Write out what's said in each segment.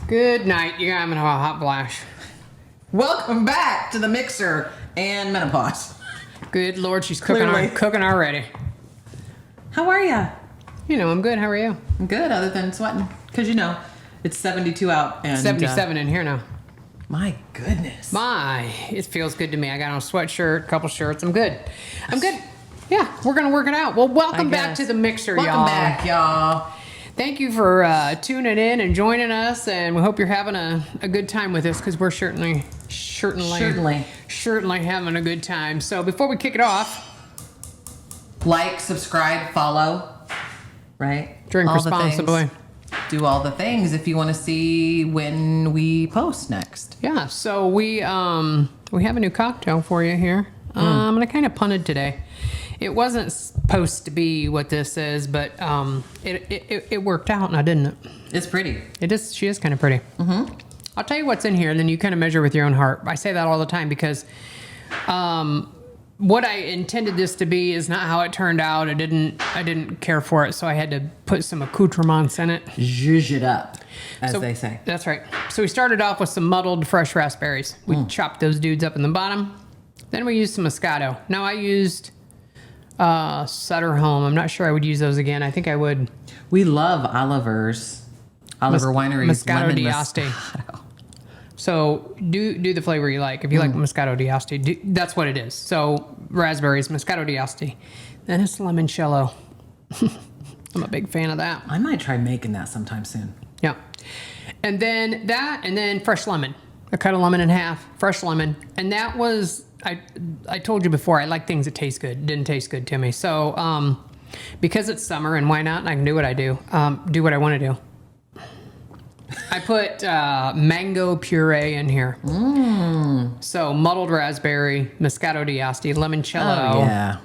Good night. You're having a hot flash. Welcome back to the mixer and menopause. Good Lord, she's cooking already. How are ya? You know, I'm good. How are you? I'm good, other than sweating. Because, it's 72 out. And 77 in here now. My goodness. It feels good to me. I got on a sweatshirt, a couple shirts. I'm good. Yeah, we're going to work it out. Well, welcome back to the mixer, y'all. Welcome back, y'all. Thank you for tuning in and joining us, and we hope you're having a good time with us, because we're certainly having a good time. So before we kick it off, like, subscribe, follow, right? Drink responsibly. Do all the things if you want to see when we post next. Yeah, so we have a new cocktail for you here. I'm gonna kind of punted today. It wasn't supposed to be what this is, but it worked out, now didn't it? It's pretty. It is. She is kind of pretty. Mm-hmm. I'll tell you what's in here, and then you kind of measure with your own heart. I say that all the time because what I intended this to be is not how it turned out. I didn't care for it, so I had to put some accoutrements in it. Zhuzh it up, as they say. That's right. So we started off with some muddled fresh raspberries. We chopped those dudes up in the bottom. Then we used some Moscato. Now I used Sutter Home. I'm not sure I would use those again. I think I would. We love Oliver Winery's Moscato lemon d'Asti. Moscato. So do the flavor you like. If you like Moscato d'Asti, that's what it is. So raspberries, Moscato d'Asti. Then it's limoncello. I'm a big fan of that. I might try making that sometime soon. Yeah. And then that, and then fresh lemon. I cut a lemon in half, fresh lemon. And that was, I told you before, I like things that taste good. It didn't taste good to me. So because it's summer, and why not? And I can do what I do. Do what I want to do. I put mango puree in here. So muddled raspberry, Moscato d'Asti, limoncello. Oh, yeah.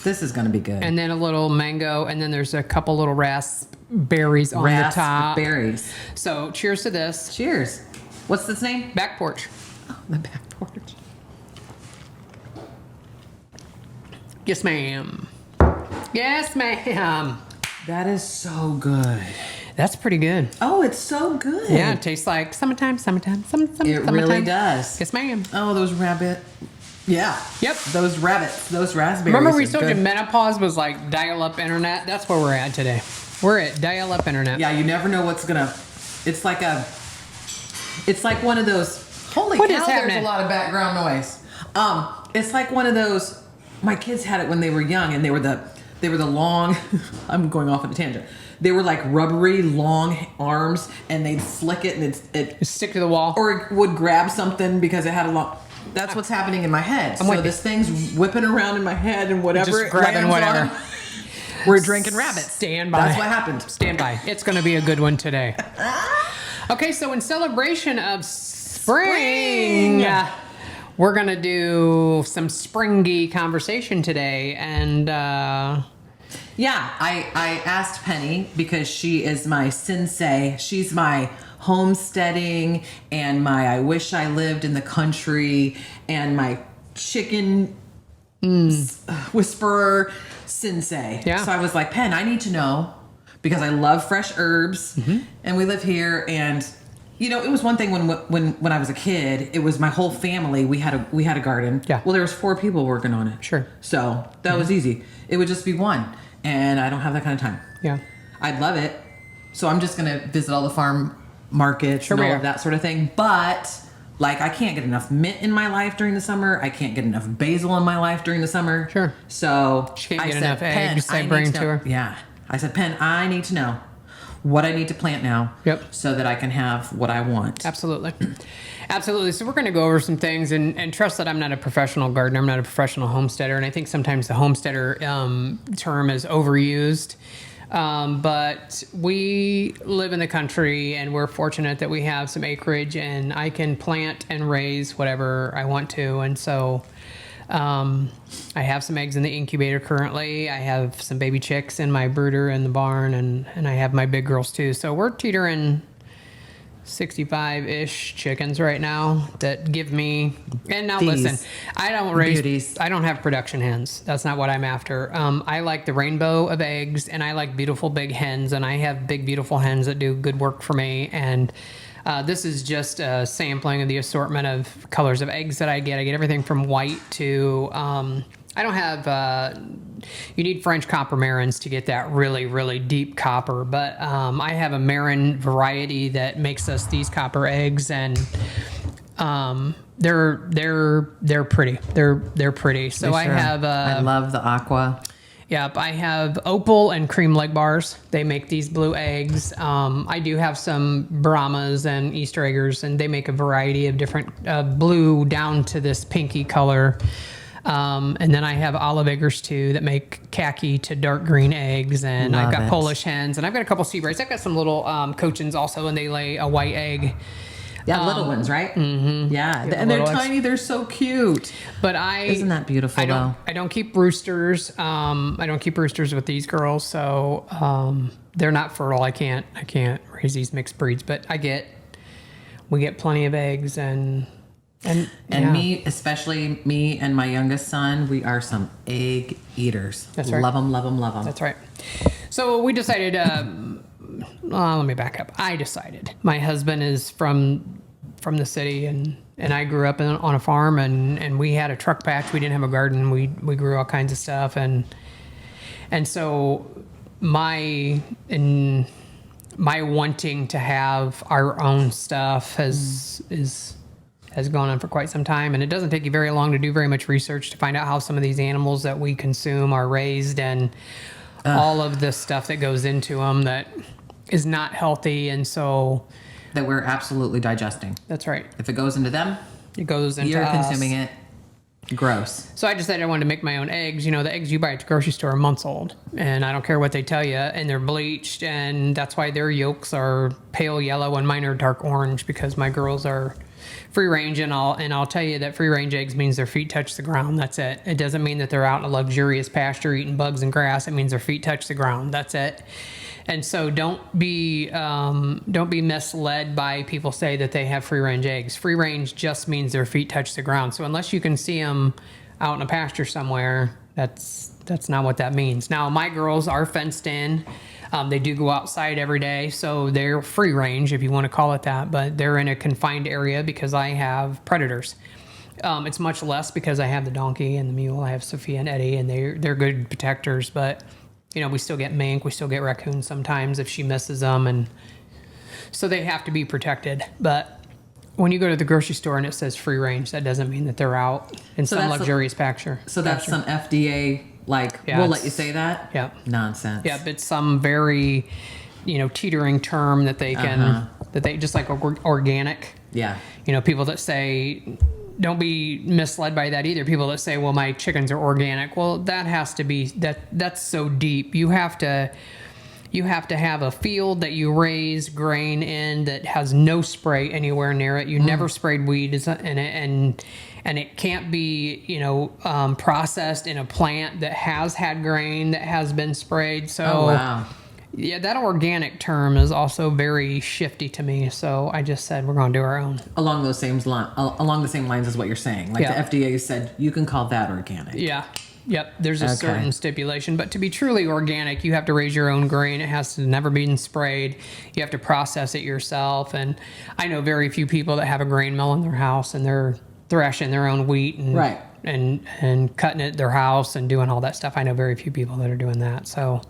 This is going to be good. And then a little mango, and then there's a couple little raspberries on the top. Raspberries. So cheers to this. Cheers. What's this name? Back porch. Oh, the back porch. Yes, ma'am. Yes, ma'am. That is so good. That's pretty good. Oh, it's so good. Yeah, it tastes like summertime. It really does. Yes, ma'am. Oh, those rabbit. Yeah. Yep. Those rabbits. Those raspberries. Remember we told you menopause was like dial-up internet? That's where we're at today. We're at dial-up internet. Yeah, you never know what's gonna. It's like one of those. Holy What cow! is There's happening? a lot of background noise. It's like one of those. My kids had it when they were young, and they were the long. I'm going off on a tangent. They were like rubbery, long arms, and they'd flick it, and it Stick to the wall. or it would grab something because it had a long. That's what's happening in my head. So this thing's whipping around in my head, and whatever Just it grabbing lands whatever. on, we're drinking rabbits. Stand by. That's what happened. Stand by. It's going to be a good one today. Okay, so in celebration of spring. We're going to do some springy conversation today. And yeah, I asked Penny because she is my sensei. She's my homesteading and my I wish I lived in the country and my chicken whisperer sensei. Yeah. So I was like, Pen, I need to know because I love fresh herbs and we live here. And it was one thing when I was a kid. It was my whole family. We had a garden. Yeah. Well, there was 4 people working on it. Sure. So that was easy. It would just be one, and I don't have that kind of time. Yeah. I'd love it. So I'm just gonna visit all the farm markets and all of that sort of thing. But I can't get enough mint in my life during the summer. I can't get enough basil in my life during the summer. Sure. So She can't I get said, enough eggs. Pen, I bring to her. Yeah. I said, Pen, I need to know what I need to plant now. Yep. So that I can have what I want. Absolutely. Absolutely. So we're going to go over some things and trust that I'm not a professional gardener. I'm not a professional homesteader. And I think sometimes the homesteader term is overused. But we live in the country and we're fortunate that we have some acreage and I can plant and raise whatever I want to. And so I have some eggs in the incubator currently. I have some baby chicks in my brooder in the barn and I have my big girls too. So we're teetering 65-ish chickens right now that give me, and now listen, I don't raise, beauties. I don't have production hens. That's not what I'm after. I like the rainbow of eggs and I like beautiful big hens and I have big, beautiful hens that do good work for me. And This is just a sampling of the assortment of colors of eggs that I get. I get everything from white to, I don't have, you need French copper marins to get that really, really deep copper. But I have a marin variety that makes us these copper eggs, and they're pretty. They're pretty. So I have, I love the aqua. Yep, I have Opal and Cream Leg Bars. They make these blue eggs. I do have some Brahmas and Easter eggers, and they make a variety of different blue down to this pinky color. And then I have olive eggers too that make khaki to dark green eggs. And I've got Polish hens, and I've got a couple Seabrights. I've got some little Cochins also, and they lay a white egg. Yeah, little ones, right? Mm-hmm. Yeah, and they're tiny. They're so cute. But isn't that beautiful? I don't keep roosters. I don't keep roosters with these girls, so they're not fertile. I can't raise these mixed breeds. But we get plenty of eggs, and me, especially me and my youngest son, we are some egg eaters. That's right. Love them, love them, love them. That's right. So we decided. Let me back up. I decided. My husband is from the city, and I grew up on a farm, and we had a truck patch. We didn't have a garden. We grew all kinds of stuff, and so my wanting to have our own stuff has gone on for quite some time, and it doesn't take you very long to do very much research to find out how some of these animals that we consume are raised, and all of the stuff that goes into them that is not healthy, and so that we're absolutely digesting. That's right. If it goes into them, it goes into you're us. consuming it. Gross. So I decided I wanted to make my own eggs. You know, the eggs you buy at the grocery store are months old, and I don't care what they tell you, and they're bleached, and that's why their yolks are pale yellow and mine are dark orange, because my girls are free range, and I'll tell you that free range eggs means their feet touch the ground. That's it. It doesn't mean that they're out in a luxurious pasture eating bugs and grass. It means their feet touch the ground. That's it. And so don't be misled by people say that they have free range eggs. Free range just means their feet touch the ground. So unless you can see them out in a pasture somewhere, that's not what that means. Now my girls are fenced in. They do go outside every day, so they're free range if you want to call it that. But they're in a confined area because I have predators. It's much less because I have the donkey and the mule. I have Sophia and Eddie, and they're good protectors, but. You know, we still get mink, we still get raccoons sometimes if she misses them, and so they have to be protected. But when you go to the grocery store and it says free range, that doesn't mean that they're out in some luxurious pasture. So that's some FDA, we'll let you say that? Yeah. Nonsense. Yeah, it's some very, teetering term that they can, that they, just like organic. Yeah. You know, people that say, don't be misled by that either. People that say, well, my chickens are organic. Well, that has to be, that's so deep. You have to have a field that you raise grain in that has no spray anywhere near it. You never sprayed weed in it, and it can't be, processed in a plant that has had grain that has been sprayed. So, oh, wow. Yeah, that organic term is also very shifty to me. So I just said we're going to do our own. Along the same lines as what you're saying. Like the FDA said, you can call that organic. Yeah. Yep. There's a certain stipulation, but to be truly organic, you have to raise your own grain. It has to never been sprayed. You have to process it yourself. And I know very few people that have a grain mill in their house and they're threshing their own wheat and and cutting it at their house and doing all that stuff. I know very few people that are doing that. So.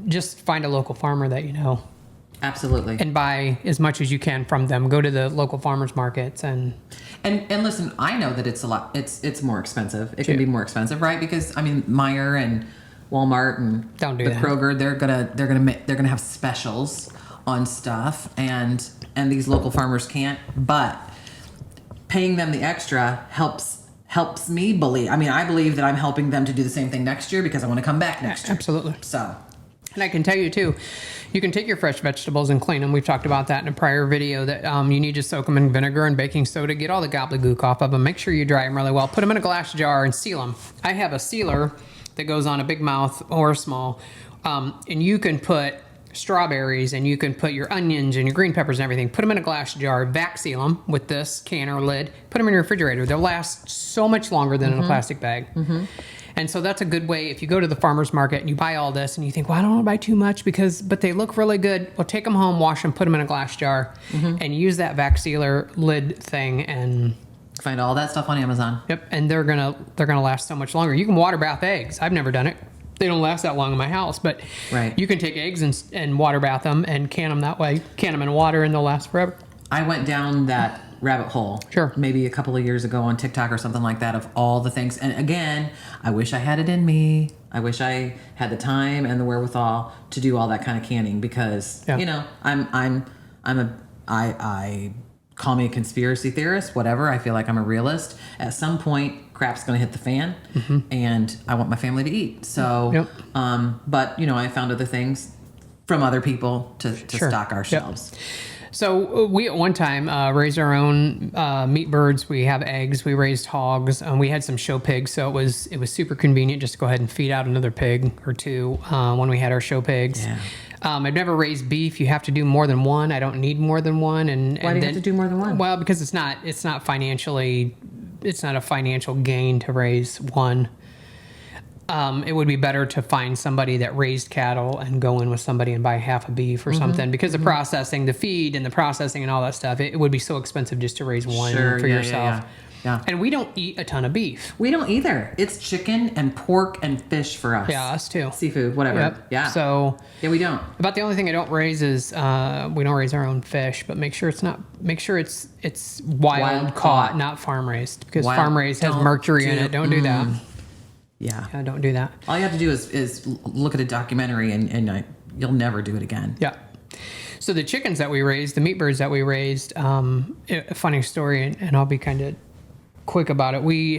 Just find a local farmer that you know. Absolutely. And buy as much as you can from them. Go to the local farmers markets and listen, I know that it's a lot. It's more expensive. It can be more expensive, right? Because I mean, Meijer and Walmart and Kroger, they're gonna have specials on stuff, and these local farmers can't. But paying them the extra helps me believe. I mean, I believe that I'm helping them to do the same thing next year because I want to come back next year. Absolutely. So. And I can tell you too, you can take your fresh vegetables and clean them. We've talked about that in a prior video that you need to soak them in vinegar and baking soda, get all the gobbledygook off of them. Make sure you dry them really well. Put them in a glass jar and seal them. I have a sealer that goes on a big mouth or a small, and you can put strawberries, and you can put your onions and your green peppers and everything, put them in a glass jar, vac seal them with this can or lid, put them in your refrigerator. They'll last so much longer than in a plastic bag. And so that's a good way. If you go to the farmer's market and you buy all this and you think, well, I don't want to buy too much but they look really good. Well, take them home, wash them, put them in a glass jar, and use that vac sealer lid thing, and Find all that stuff on Amazon. yep, and they're gonna last so much longer. You can water bath eggs. I've never done it. They don't last that long in my house, but Right. you can take eggs and water bath them and can them that way. Can them in water and they'll last forever. I went down that rabbit hole. Sure. Maybe a couple of years ago on TikTok or something like that, of all the things. And again, I wish I had it in me. I wish I had the time and the wherewithal to do all that kind of canning, because Yeah. you know, I call me a conspiracy theorist, whatever. I feel like I'm a realist. At some point, crap's going to hit the fan, and I want my family to eat. So, Yep. But you know, I found other things from other people to Sure. stock our Yep. shelves. So we at one time raised our own meat birds. We have eggs. We raised hogs. We had some show pigs, so it was super convenient just to go ahead and feed out another pig or two when we had our show pigs. Yeah. I've never raised beef. You have to do more than one. I don't need more than one. Why do you have to do more than one? Well, because it's not financially, it's not a financial gain to raise one. It would be better to find somebody that raised cattle and go in with somebody and buy half a beef or something, because the processing, the feed and the processing and all that stuff, it would be so expensive just to raise one for yourself. Yeah. And we don't eat a ton of beef. We don't either. It's chicken and pork and fish for us. Yeah, us too. Seafood, whatever. Yep. Yeah. So yeah, we don't. about the only thing I don't raise is we don't raise our own fish, but make sure it's wild caught, not farm raised, because Wild- farm raised has don't mercury in do- it. Don't do that. Yeah. Yeah, don't do that. All you have to do is look at a documentary, and you'll never do it again. Yeah. So the chickens that we raised, the meat birds that we raised, a funny story, and I'll be kind of quick about it. We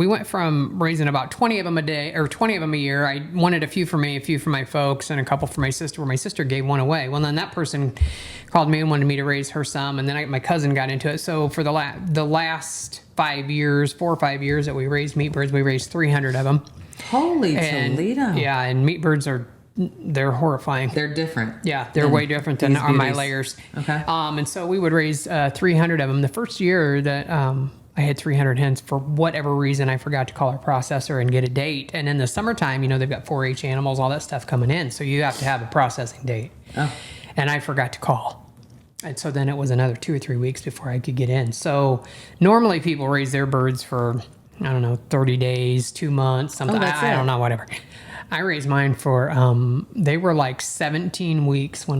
went from raising about 20 of them a day, or 20 of them a year. I wanted a few for me, a few for my folks, and a couple for my sister, where my sister gave one away. Well, then that person called me and wanted me to raise her some, and then my cousin got into it. So for the last 5 years, 4 or 5 years that we raised meat birds, we raised 300 of them. Holy And Toledo. yeah, and meat birds they're horrifying. They're different. Yeah, they're way different than these my beauties. layers. Okay. And so we would raise 300 of them. The first year that I had 300 hens, for whatever reason, I forgot to call our processor and get a date. And in the summertime, they've got 4-H animals, all that stuff coming in. So you have to have a processing date. Oh. And I forgot to call. And so then it was another 2 or 3 weeks before I could get in. So normally people raise their birds for, 30 days, 2 months, something. I don't know, whatever. I raised mine for, they were like 17 weeks when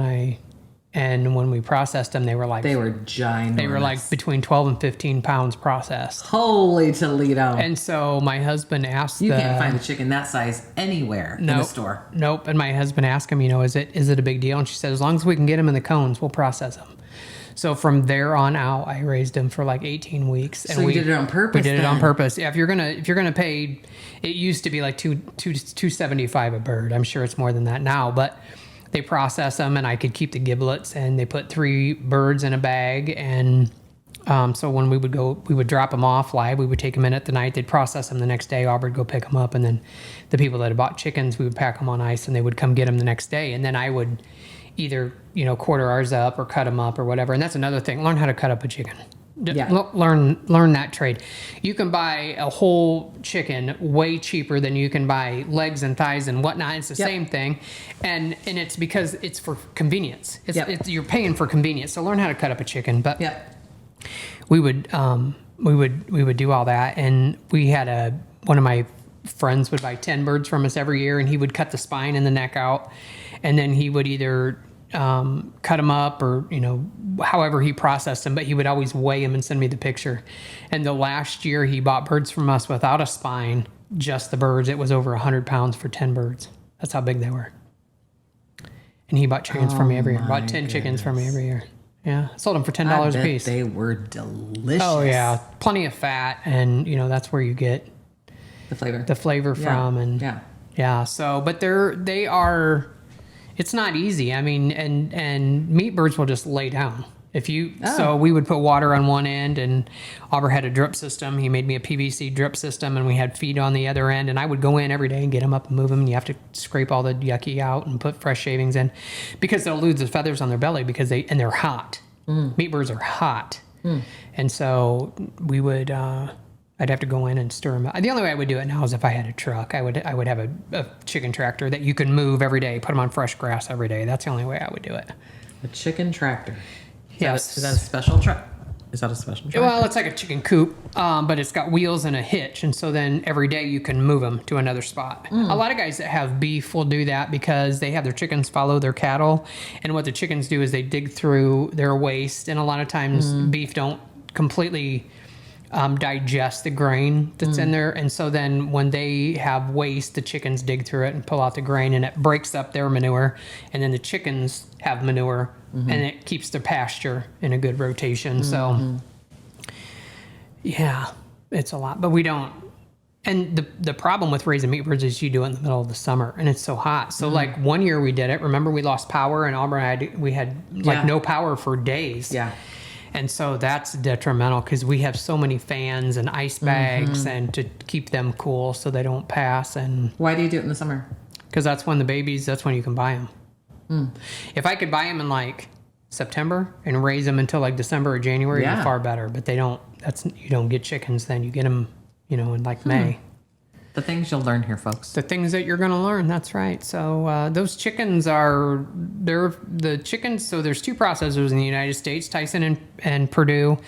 we processed them, they were ginormous. They were like between 12 and 15 pounds processed. Holy Toledo. And so my husband asked You can't find a chicken that size anywhere in the store. Nope. And my husband asked him, is it a big deal? And she said, as long as we can get them in the cones, we'll process them. So from there on out, I raised them for like 18 weeks. And So you did it on purpose. We did it on purpose. Yeah, if you're gonna pay, it used to be like $275 a bird. I'm sure it's more than that now, but they process them, and I could keep the giblets. And they put 3 birds in a bag, and so when we would drop them off live. We would take them in at the night. They'd process them the next day. Aubrey would go pick them up, and then the people that had bought chickens, we would pack them on ice, and they would come get them the next day. And then I would either quarter ours up or cut them up or whatever. And that's another thing. Learn how to cut up a chicken. Yeah. Learn that trade. You can buy a whole chicken way cheaper than you can buy legs and thighs and whatnot. It's the same thing, and it's because it's for convenience. You're paying for convenience. So learn how to cut up a chicken. But we would do all that, and we had one of my friends would buy 10 birds from us every year, and he would cut the spine and the neck out, and then he would either cut them up or however he processed them, but he would always weigh them and send me the picture. And the last year he bought birds from us without a spine, just the birds, it was over 100 pounds for 10 birds. That's how big they were. And he bought chickens from me every year. Bought 10 chickens from me every year. Yeah, sold them for $10 a piece. They were delicious. Oh yeah, plenty of fat, and that's where you get the flavor from. And yeah. So, but they are. It's not easy. I mean, and meat birds will just lay down. So we would put water on one end, and Auber had a drip system. He made me a PVC drip system, and we had feed on the other end. And I would go in every day and get them up and move them. And you have to scrape all the yucky out and put fresh shavings in, because they'll lose the feathers on their belly they're hot. Meat birds are hot, and so we would. I'd have to go in and stir them. The only way I would do it now is if I had a truck. I would have a chicken tractor that you can move every day, put them on fresh grass every day. That's the only way I would do it. A chicken tractor. Yes. Is that a special truck? Is that a special tractor? Well, it's like a chicken coop, but it's got wheels and a hitch, and so then every day you can move them to another spot. A lot of guys that have beef will do that because they have their chickens follow their cattle, and what the chickens do is they dig through their waste, and a lot of times beef don't completely digest the grain that's in there, and so then when they have waste, the chickens dig through it and pull out the grain, and it breaks up their manure, and then the chickens have manure, and it keeps their pasture in a good rotation. So yeah, it's a lot, but we don't. And the problem with raising meat birds is you do it in the middle of the summer, and it's so hot. So like one year we did it. Remember, we lost power, and Auburn we had like no power for days. Yeah. And so that's detrimental because we have so many fans and ice bags and to keep them cool so they don't pass. And why do you do it in the summer? Because that's when you can buy them. If I could buy them in like September and raise them until like December or January, it'd be far better. But you don't get chickens then. You get them, in like May. The things you'll learn here, folks. The things that you're going to learn. That's right. So those chickens they're the chickens. So there's two processors in the United States, Tyson and Purdue.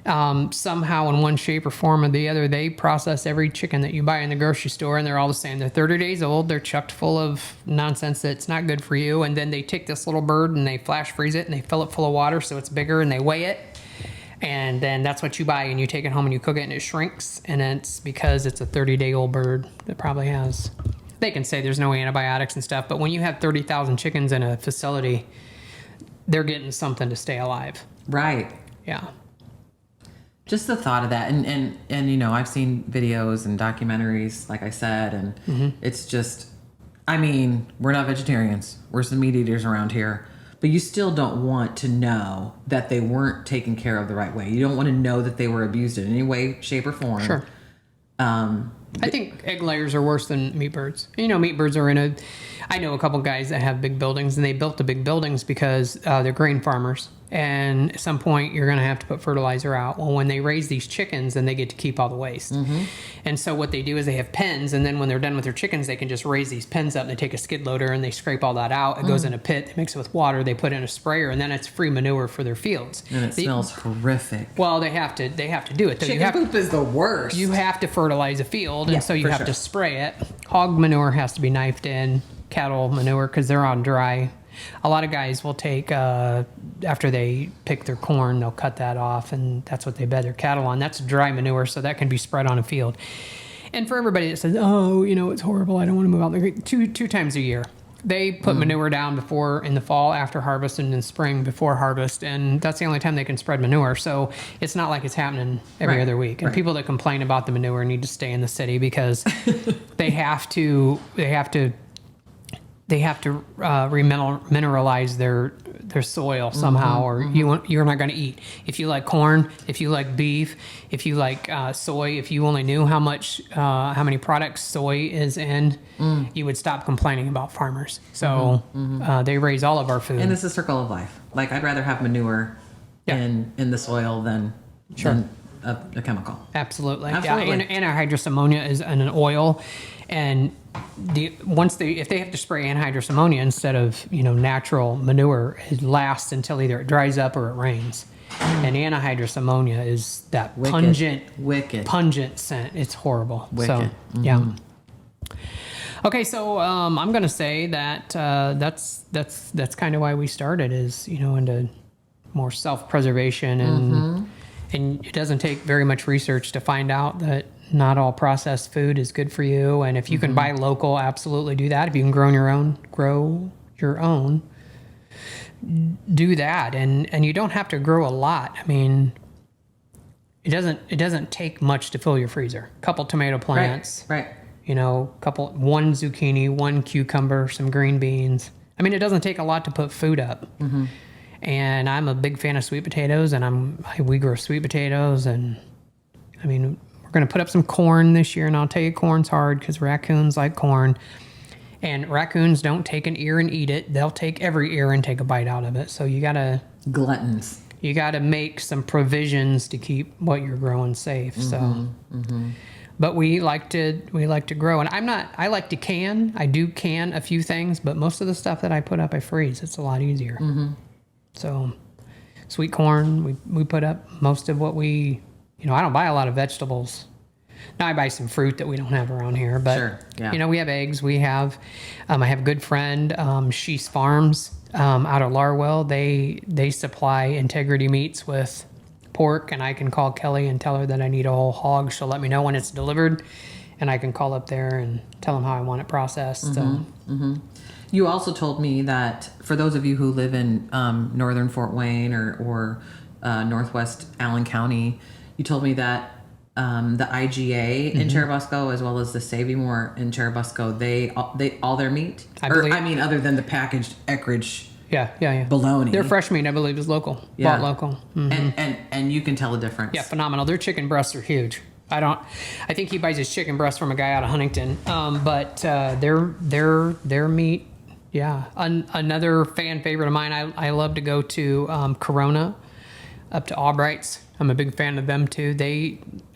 Somehow in one shape or form or the other, they process every chicken that you buy in the grocery store, and they're all the same. They're 30 days old. They're chucked full of nonsense that's not good for you. And then they take this little bird and they flash freeze it and they fill it full of water so it's bigger, and they weigh it. And then that's what you buy, and you take it home and you cook it, and it shrinks. And it's because it's a 30-day-old bird that probably has. They can say there's no antibiotics and stuff, but when you have 30,000 chickens in a facility, they're getting something to stay alive. Right. Yeah. Just the thought of that, and I've seen videos and documentaries, like I said, and it's just, we're not vegetarians. We're some meat eaters around here. But you still don't want to know that they weren't taken care of the right way. You don't want to know that they were abused in any way, shape, or form. Sure. I think egg layers are worse than meat birds. Meat birds are I know a couple guys that have big buildings, and they built the big buildings because they're grain farmers. And at some point, you're going to have to put fertilizer out. Well, when they raise these chickens, then they get to keep all the waste. And so what they do is they have pens, and then when they're done with their chickens, they can just raise these pens up. They take a skid loader, and they scrape all that out. It goes in a pit. They mix it with water. They put it in a sprayer, and then it's free manure for their fields. And it smells horrific. Well, they have to do it. Chicken poop is the worst. You have to fertilize a field, and so you have to spray it. Hog manure has to be knifed in. Cattle manure, because they're on dry. A lot of guys will take, after they pick their corn, they'll cut that off, and that's what they bed their cattle on. That's dry manure, so that can be spread on a field. And for everybody that says, it's horrible, I don't want to move out, two times a year. They put manure down before in the fall after harvest and in spring before harvest, and that's the only time they can spread manure. So it's not like it's happening every other week. And people that complain about the manure need to stay in the city because they have to remineralize their soil somehow, or you're not going to eat. If you like corn, if you like beef, if you like soy, if you only knew how many products soy is in, you would stop complaining about farmers. So they raise all of our food. And it's a circle of life. Like, I'd rather have manure in the soil than a chemical. Absolutely. Yeah. And anhydrous ammonia is an oil, and if they have to spray anhydrous ammonia instead of natural manure, it lasts until either it dries up or it rains. And anhydrous ammonia is that pungent scent. It's horrible. Wicked. So yeah. Okay, so I'm going to say that that's kind of why we started, is into more self-preservation, and it doesn't take very much research to find out that not all processed food is good for you. And if you can buy local, absolutely do that. If you can grow your own, do that. And you don't have to grow a lot. It doesn't take much to fill your freezer. A couple tomato plants. Right. One zucchini, one cucumber, some green beans. It doesn't take a lot to put food up. And I'm a big fan of sweet potatoes, and we grow sweet potatoes, and I mean, we're going to put up some corn this year, and I'll tell you, corn's hard because raccoons like corn. And raccoons don't take an ear and eat it. They'll take every ear and take a bite out of it. So you gotta gluttons. You gotta make some provisions to keep what you're growing safe. But we like to grow, and I like to can. I do can a few things, but most of the stuff that I put up, I freeze. It's a lot easier. So sweet corn, we put up most of what we. I don't buy a lot of vegetables. Now I buy some fruit that we don't have around here, but sure, yeah. We have eggs. We have, I have a good friend, She's Farms, out of Larwell. They supply Integrity Meats with pork, and I can call Kelly and tell her that I need a whole hog. She'll let me know when it's delivered, and I can call up there and tell them how I want it processed. You also told me that for those of you who live in northern Fort Wayne or northwest Allen County, you told me that the IGA in Churubusco, as well as the Savimore in Churubusco, they all their meat. Other than the packaged Eckrich. Yeah. Bologna. Their fresh meat, I believe, is local. Yeah. Bought local. And you can tell the difference. Yeah, phenomenal. Their chicken breasts are huge. I think he buys his chicken breast from a guy out of Huntington. But their meat, yeah. Another fan favorite of mine. I love to go to Corona, up to Albright's. I'm a big fan of them too.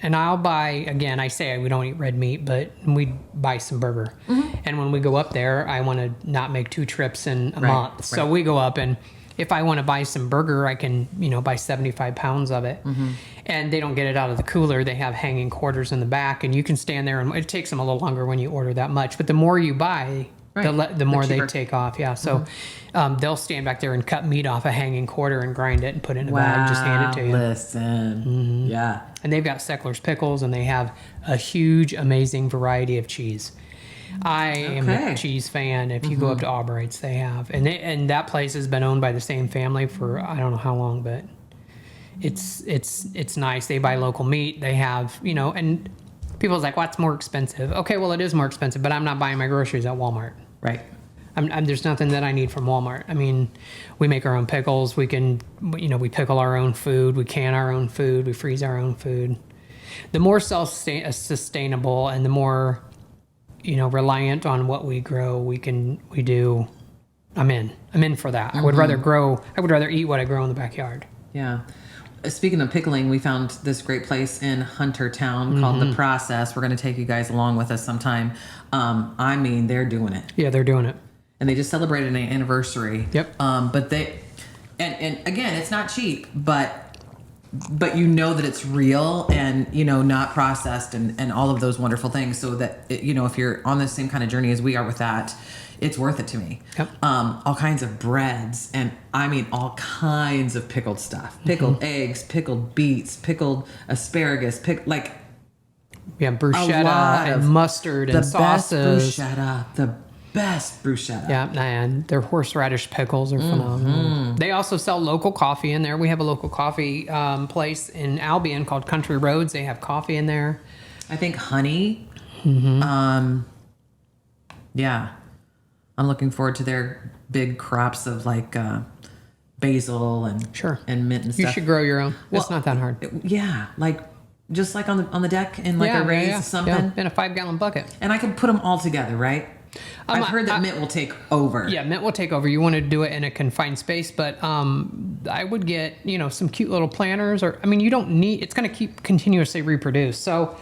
I'll buy, again, I say we don't eat red meat, but we buy some burger. And when we go up there, I want to not make 2 trips in a month. So we go up, and if I want to buy some burger, I can, buy 75 pounds of it. And they don't get it out of the cooler. They have hanging quarters in the back, and you can stand there, and it takes them a little longer when you order that much. But the more you buy, the more they take off. Yeah. So they'll stand back there and cut meat off a hanging quarter and grind it and put it in a bag and just hand it to you. Listen. Yeah. And they've got Seckler's pickles, and they have a huge, amazing variety of cheese. I am a cheese fan. If you go up to Albright's, they have. And that place has been owned by the same family for I don't know how long, but it's nice. They buy local meat. They have, and people's like, what's more expensive? Okay, well, it is more expensive, but I'm not buying my groceries at Walmart. Right. There's nothing that I need from Walmart. I mean, we make our own pickles. We can, we pickle our own food. We can our own food. We freeze our own food. The more self-sustainable and the more, reliant on what we grow, we do. I'm in for that. I would rather eat what I grow in the backyard. Yeah. Speaking of pickling, we found this great place in Huntertown called The Process. We're going to take you guys along with us sometime. They're doing it. Yeah, they're doing it. And they just celebrated an anniversary. Yep. But they, and again, it's not cheap, but that it's real and, not processed and all of those wonderful things. So that, if you're on the same kind of journey as we are with that, it's worth it to me. Yep. All kinds of breads and all kinds of pickled stuff, pickled eggs, pickled beets, pickled asparagus, bruschetta and mustard and sauces. The best bruschetta. Yeah, and their horseradish pickles are phenomenal. They also sell local coffee in there. We have a local coffee place in Albion called Country Roads. They have coffee in there. I think honey. Yeah. I'm looking forward to their big crops of basil and mint and stuff. You should grow your own. It's not that hard. Yeah, just like on the deck in a raised something. In a 5-gallon bucket. And I can put them all together, right? I've heard that mint will take over. Yeah, mint will take over. You want to do it in a confined space, but I would get some cute little planters, you don't need. It's going to continuously reproduce. So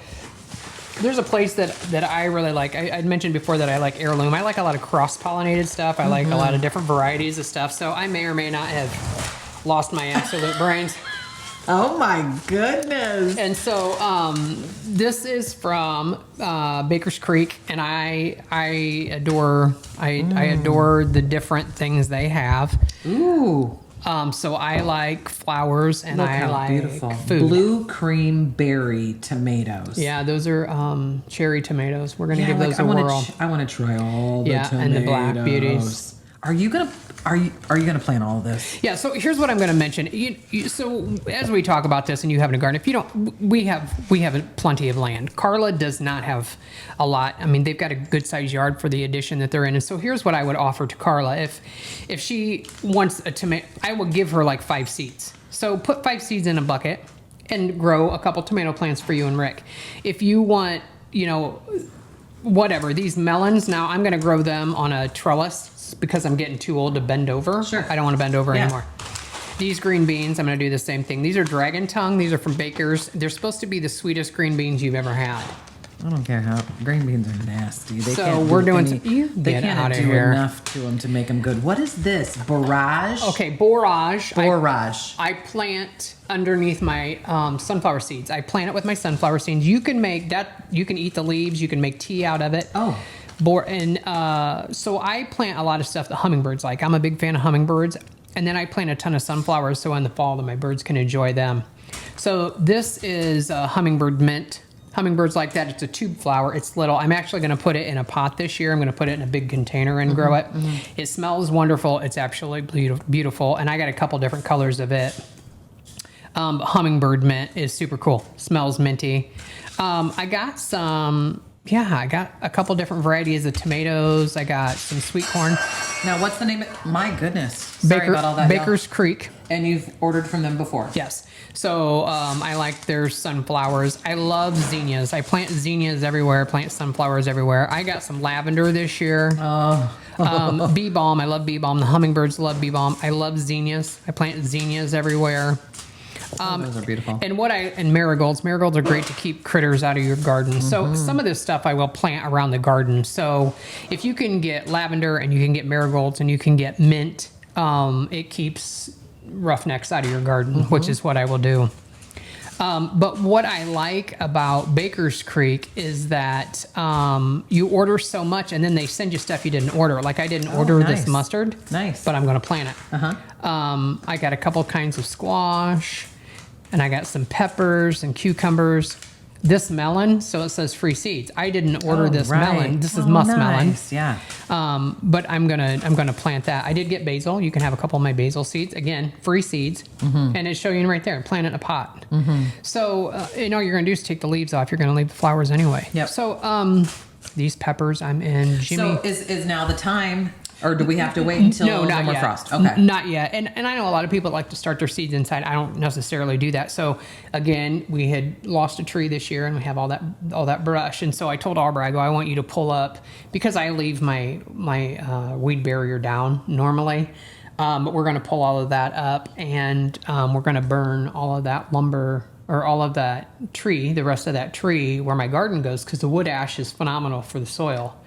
there's a place that I really like. I'd mentioned before that I like Heirloom. I like a lot of cross-pollinated stuff. I like a lot of different varieties of stuff. So I may or may not have lost my absolute brains. Oh my goodness. And so this is from Baker's Creek, and I adore the different things they have. Ooh. So I like flowers, and Look I how like beautiful. food. Blue cream berry tomatoes. Yeah, those are cherry tomatoes. We're gonna give those a whirl. I want to try all the tomatoes. and the black beauties. are you gonna plant all of this? Yeah, so here's what I'm going to mention. So as we talk about this, and you have a garden, if you don't, we have plenty of land. Carla does not have a lot. I mean, they've got a good sized yard for the addition that they're in. And so here's what I would offer to Carla: if she wants a tomato, I will give her like 5 seeds. So put 5 seeds in a bucket and grow a couple tomato plants for you and Rick. If you want, whatever, these melons, now I'm going to grow them on a trellis because I'm getting too old to bend over. Sure. I don't want to bend over anymore. These green beans, I'm going to do the same thing. These are Dragon Tongue. These are from Baker's. They're supposed to be the sweetest green beans you've ever had. I don't care how green beans are nasty. They So can't we're do doing. any, they can't do enough to them to make them good. What is this? Borage? Okay, borage. Borage. I plant underneath my sunflower seeds. I plant it with my sunflower seeds. You can make that. You can eat the leaves. You can make tea out of it. Oh. So I plant a lot of stuff that hummingbirds like. I'm a big fan of hummingbirds. And then I plant a ton of sunflowers so in the fall that my birds can enjoy them. So this is hummingbird mint. Hummingbirds like that. It's a tube flower. It's little. I'm actually going to put it in a pot this year. I'm going to put it in a big container and grow it. It smells wonderful. It's absolutely beautiful. And I got a couple different colors of it. Hummingbird mint is super cool. Smells minty. I got I got a couple different varieties of tomatoes. I got some sweet corn. Now, what's the name of My goodness. Sorry about all that. Baker's Creek. And you've ordered from them before? Yes. So I like their sunflowers. I love zinnias. I plant zinnias everywhere. I plant sunflowers everywhere. I got some lavender this year. Oh. Bee balm. I love bee balm. The hummingbirds love bee balm. I love zinnias. I plant zinnias everywhere. Those are beautiful. And marigolds. Marigolds are great to keep critters out of your garden. So some of this stuff I will plant around the garden. So if you can get lavender and you can get marigolds and you can get mint, it keeps roughnecks out of your garden, which is what I will do. But what I like about Baker's Creek is that you order so much and then they send you stuff you didn't order. Like I didn't order this mustard, but I'm going to plant it. I got a couple kinds of squash, and I got some peppers and cucumbers. This melon, so it says free seeds. I didn't order this melon. This is muskmelon. Yeah. But I'm gonna plant that. I did get basil. You can have a couple of my basil seeds. Again, free seeds, and it's showing right there. Plant it in a pot. So all you're gonna do is take the leaves off. You're gonna leave the flowers anyway. Yep. So these peppers, I'm in Jimmy. So is now the time? Or do we have to wait until not more yet. frost? Okay. Not yet. And I know a lot of people like to start their seeds inside. I don't necessarily do that. So again, we had lost a tree this year and we have all that brush. And so I told Aubrey, I want you to pull up, because I leave my weed barrier down normally. But we're going to pull all of that up, and we're going to burn all of that lumber, or all of that tree, the rest of that tree where my garden goes, because the wood ash is phenomenal for the soil.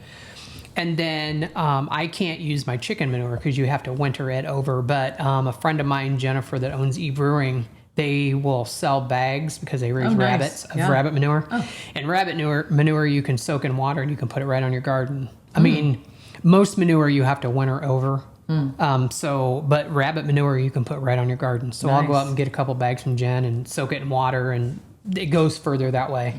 And then I can't use my chicken manure because you have to winter it over. But a friend of mine, Jennifer, that owns E-Brewing, they will sell bags because they raise rabbits of rabbit manure. And rabbit manure you can soak in water and you can put it right on your garden. I mean, most manure you have to winter over. But rabbit manure you can put right on your garden. So I'll go out and get a couple bags from Jen and soak it in water, and it goes further that way.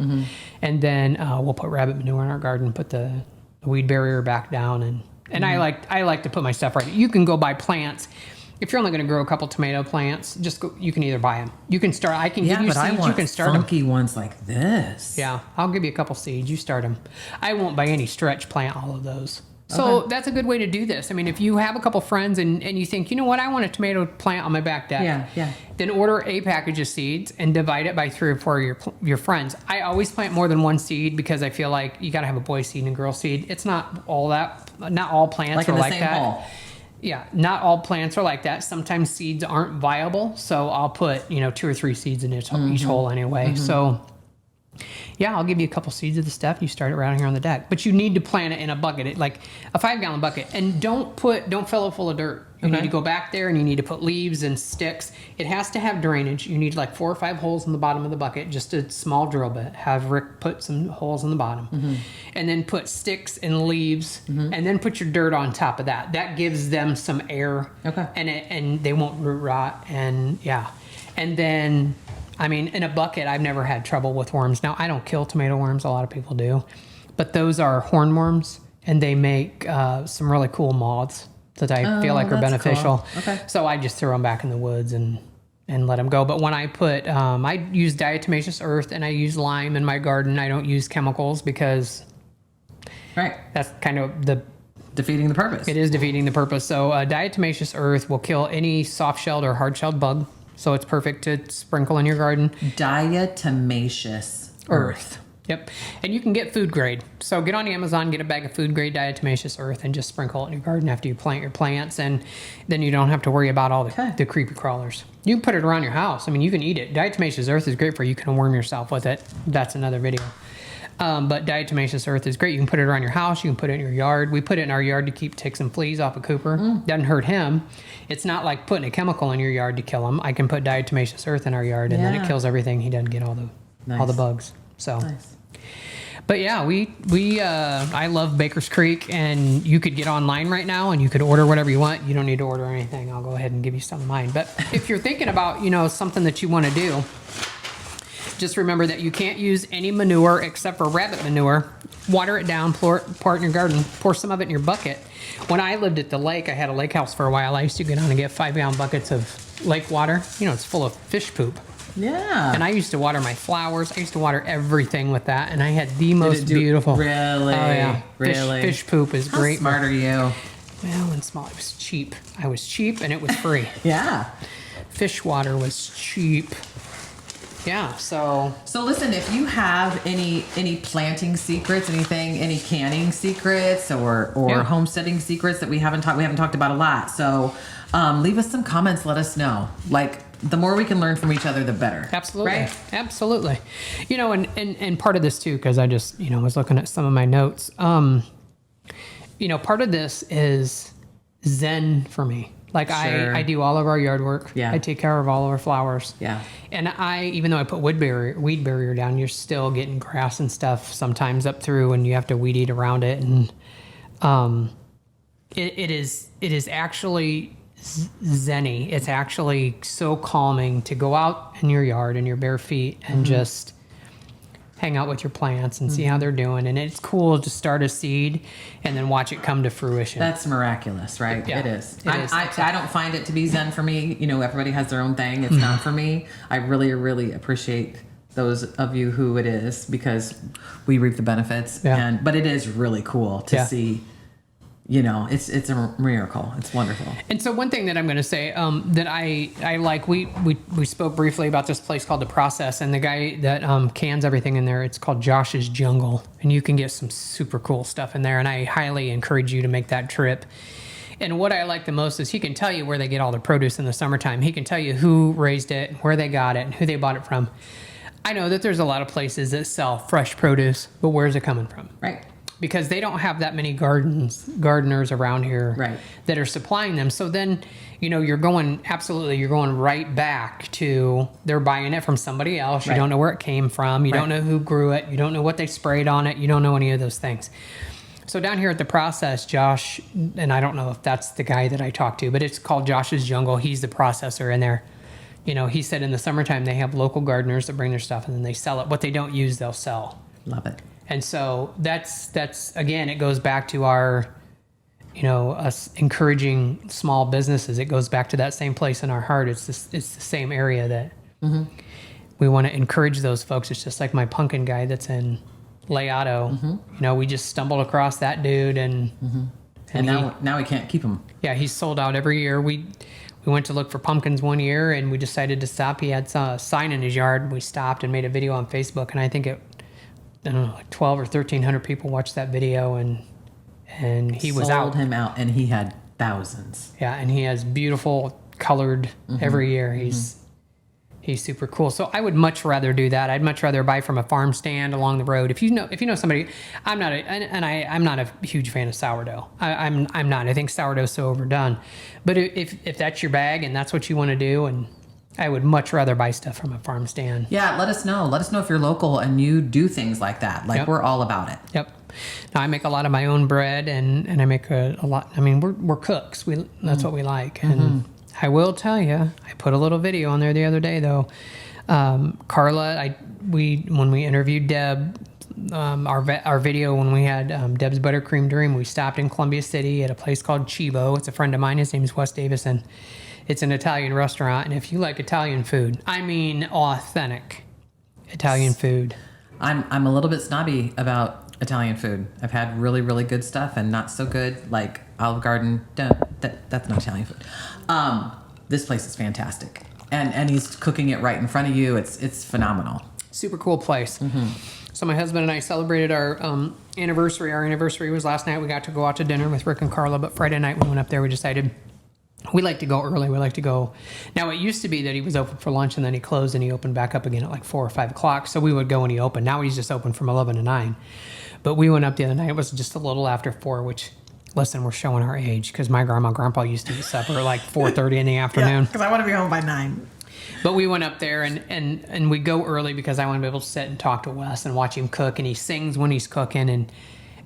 And then we'll put rabbit manure in our garden, put the weed barrier back down, and I like to put my stuff right. You can go buy plants. If you're only going to grow a couple tomato plants, just go. You can either buy them. You can start. I can give you seeds. You can start funky ones like this. Yeah, I'll give you a couple seeds. You start them. I won't by any stretch plant all of those. So that's a good way to do this. I mean, if you have a couple friends and you think, you know what, I want a tomato plant on my back deck. Then order a package of seeds and divide it by 3 or 4 of your friends. I always plant more than one seed because I feel like you got to have a boy seed and a girl seed. It's not all plants are like that. Hole. Yeah, not all plants are like that. Sometimes seeds aren't viable, so I'll put 2 or 3 seeds in each hole anyway. So. Yeah, I'll give you a couple seeds of the stuff. You start it right here on the deck, but you need to plant it in a bucket, like a 5-gallon bucket, and don't fill it full of dirt. You need to go back there and you need to put leaves and sticks. It has to have drainage. You need like 4 or 5 holes in the bottom of the bucket, just a small drill bit. Have Rick put some holes in the bottom, and then put sticks and leaves, and then put your dirt on top of that. That gives them some air, and they won't root rot. And then. I mean, in a bucket, I've never had trouble with worms. Now, I don't kill tomato worms. A lot of people do. But those are hornworms, and they make some really cool moths. that I feel like are that's beneficial. cool. Okay. So I just throw them back in the woods and let them go. But when I put, I use diatomaceous earth and I use lime in my garden. I don't use chemicals because that's kind of defeating the purpose. It is defeating the purpose. So diatomaceous earth will kill any soft-shelled or hard-shelled bug. So it's perfect to sprinkle in your garden. Diatomaceous earth. Yep. And you can get food grade. So get on Amazon, get a bag of food grade diatomaceous earth and just sprinkle it in your garden after you plant your plants. And then you don't have to worry about all the creepy crawlers. You can put it around your house. I mean, you can eat it. Diatomaceous earth is great for you. You can worm yourself with it. That's another video. But diatomaceous earth is great. You can put it around your house. You can put it in your yard. We put it in our yard to keep ticks and fleas off of Cooper. Doesn't hurt him. It's not like putting a chemical in your yard to kill him. I can put diatomaceous earth in our yard, and then it kills everything. He doesn't get all the bugs. So, but yeah, I love Baker's Creek, and you could get online right now, and you could order whatever you want. You don't need to order anything. I'll go ahead and give you some of mine. But if you're thinking about something that you want to do, just remember that you can't use any manure except for rabbit manure. Water it down, pour it in your garden, pour some of it in your bucket. When I lived at the lake, I had a lake house for a while. I used to go down and get 5-gallon buckets of lake water. It's full of fish poop. Yeah. And I used to water my flowers. I used to water everything with that. And I had the most beautiful. Really? Oh, yeah. Really? Fish poop is great. How smart are you? Well, and small. It was cheap. I was cheap and it was free. Yeah. Fish water was cheap. Yeah, so listen, if you have any planting secrets, any canning secrets or homesteading secrets that we haven't talked about a lot. So leave us some comments, let us know. Like, the more we can learn from each other, the better. Absolutely. Right? Absolutely. And part of this too, because I just, was looking at some of my notes. Part of this is Zen for me. Like I do all of our yard work. Yeah. I take care of all of our flowers. Yeah. And even though I put weed barrier down, you're still getting grass and stuff sometimes up through, and you have to weed eat around it. And it is actually zen-y. It's actually so calming to go out in your yard in your bare feet and just hang out with your plants and see how they're doing. And it's cool to start a seed and then watch it come to fruition. That's miraculous, right? Yeah, it is. It is. I don't find it to be zen for me. Everybody has their own thing. It's not for me. I really, really appreciate those of you who it is, because we reap the benefits. Yeah. But it is really cool to see. It's a miracle. It's wonderful. And so one thing that I'm going to say that I like, we spoke briefly about this place called The Process, and the guy that cans everything in there, it's called Josh's Jungle, and you can get some super cool stuff in there, and I highly encourage you to make that trip. And what I like the most is he can tell you where they get all the produce in the summertime. He can tell you who raised it, where they got it, and who they bought it from. I know that there's a lot of places that sell fresh produce, but where's it coming from? Right. Because they don't have that many gardeners around here that are supplying them. So then, you're going right back to they're buying it from somebody else. You don't know where it came from. You don't know who grew it. You don't know what they sprayed on it. You don't know any of those things. So down here at The Process, Josh, and I don't know if that's the guy that I talked to, but it's called Josh's Jungle. He's the processor in there. He said in the summertime they have local gardeners that bring their stuff and then they sell it. What they don't use, they'll sell. Love it. And so that's again, it goes back to our, us encouraging small businesses. It goes back to that same place in our heart. It's the same area that we want to encourage those folks. It's just like my pumpkin guy that's in Layato. We just stumbled across that dude, and now we can't keep him. Yeah, he's sold out every year. We went to look for pumpkins one year, and we decided to stop. He had a sign in his yard. We stopped and made a video on Facebook, and I think I don't know, like 12 or 1,300 people watched that video, and he was out. Sold him out, and he had thousands. Yeah, and he has beautiful colored every year. He's super cool. So I would much rather do that. I'd much rather buy from a farm stand along the road. If you know somebody, I'm not a huge fan of sourdough. I'm not. I think sourdough's so overdone. But if that's your bag and that's what you want to do, and I would much rather buy stuff from a farm stand. Yeah, let us know. Let us know if you're local and you do things like that. We're all about it. Yep. Now, I make a lot of my own bread, and I make a lot. I mean, we're cooks. That's what we like. And I will tell you, I put a little video on there the other day, though. Carla, when we interviewed Deb our video when we had Deb's Buttercream Dream. We stopped in Columbia City at a place called Chivo. It's a friend of mine. His name is Wes Davison. It's an Italian restaurant, and if you like Italian food, I mean authentic Italian food. I'm a little bit snobby about Italian food. I've had really, really good stuff and not so good, like Olive Garden. That's not Italian food. This place is fantastic, and he's cooking it right in front of you. It's phenomenal. Super cool place. So my husband and I celebrated our anniversary. Our anniversary was last night. We got to go out to dinner with Rick and Carla, but Friday night we went up there. We decided we like to go early. We like to go. Now, it used to be that he was open for lunch and then he closed and he opened back up again at like 4 or 5 o'clock. So we would go when he opened. Now he's just open from 11 to 9. But we went up the other night. It was just a little after 4, which, listen, we're showing our age because my grandma and grandpa used to eat supper at like 4:30 in the afternoon. Because I want to be home by 9. But we went up there and we go early because I want to be able to sit and talk to Wes and watch him cook. And he sings when he's cooking and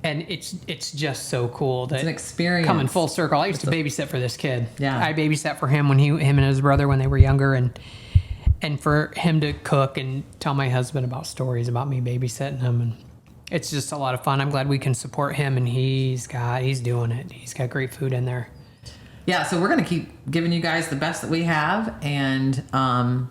it's just so cool that It's an experience. coming full circle. I used to babysit for this kid. Yeah. I babysat for him him and his brother when they were younger, and for him to cook and tell my husband about stories about me babysitting him, and it's just a lot of fun. I'm glad we can support him, and he's doing it. He's got great food in there. Yeah, so we're going to keep giving you guys the best that we have, and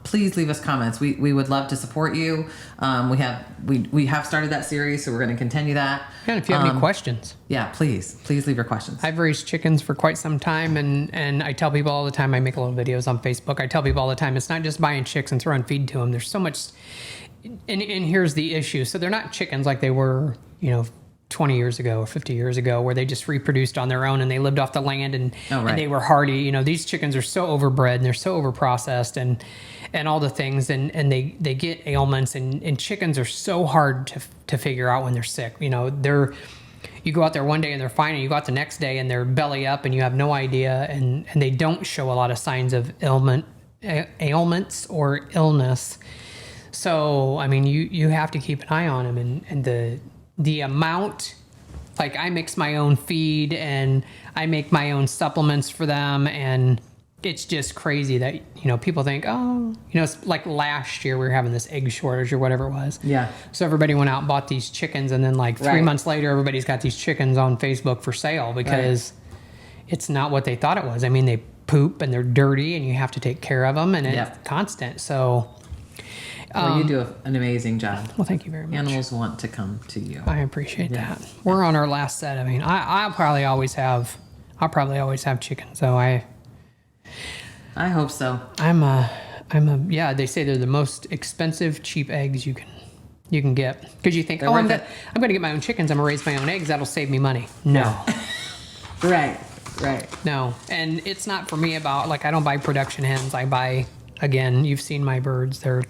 please leave us comments. We would love to support you. We have started that series, so we're going to continue that. And if you have any questions, yeah, please leave your questions. I've raised chickens for quite some time, and I tell people all the time. I make little videos on Facebook. I tell people all the time, it's not just buying chicks and throwing feed to them. There's so much, and here's the issue. So they're not chickens like they were, 20 years ago or 50 years ago, where they just reproduced on their own and they lived off the land and they were hardy. These chickens are so overbred and they're so overprocessed and all the things, and they get ailments, and chickens are so hard to figure out when they're sick. You go out there one day and they're fine, and you go out the next day and they're belly up and you have no idea, and they don't show a lot of signs of ailments or illness. So, I mean, you have to keep an eye on them, and the amount, like I mix my own feed and I make my own supplements for them, and it's just crazy that, people think, it's like last year we were having this egg shortage or whatever it was. Yeah. So everybody went out and bought these chickens, and then like 3 months later, everybody's got these chickens on Facebook for sale because it's not what they thought it was. I mean, they poop and they're dirty and you have to take care of them, and it's constant. So... Well, you do an amazing job. Well, thank you very much. Animals want to come to you. I appreciate that. We're on our last set. I mean, I'll probably always have chickens. So I hope so. They say they're the most expensive cheap eggs you can get, because you think, I'm gonna get my own chickens. I'm gonna raise my own eggs. That'll save me money. No. Right. No, and it's not for me about, like, I don't buy production hens. I buy, again, you've seen my birds. They're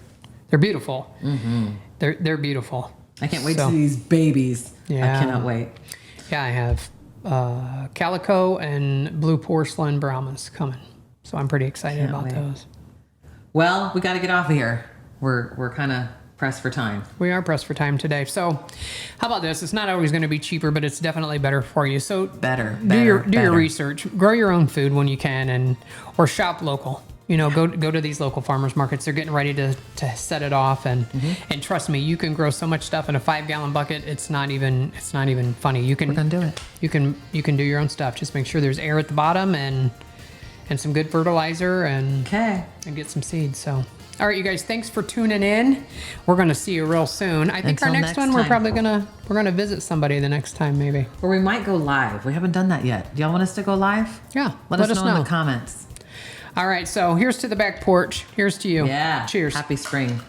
beautiful. Mm-hmm. They're beautiful. I can't wait to see these babies. Yeah. I cannot wait. Yeah, I have calico and blue porcelain Brahmas coming. So I'm pretty excited about those. Well, we got to get off of here. We're kind of pressed for time. We are pressed for time today. So how about this? It's not always going to be cheaper, but it's definitely better for you. So do your research. Grow your own food when you can, or shop local. Go to these local farmers markets. They're getting ready to set it off, and trust me, you can grow so much stuff in a 5-gallon bucket. It's not even funny. We're gonna do it. You can do your own stuff. Just make sure there's air at the bottom and some good fertilizer and get some seeds. So, all right, you guys, thanks for tuning in. We're gonna see you real soon. I think our next one, we're probably gonna visit somebody the next time, maybe. Or we might go live. We haven't done that yet. Do y'all want us to go live? Yeah. Let us know in the comments. All right, so here's to the back porch. Here's to you. Yeah. Cheers. Happy spring.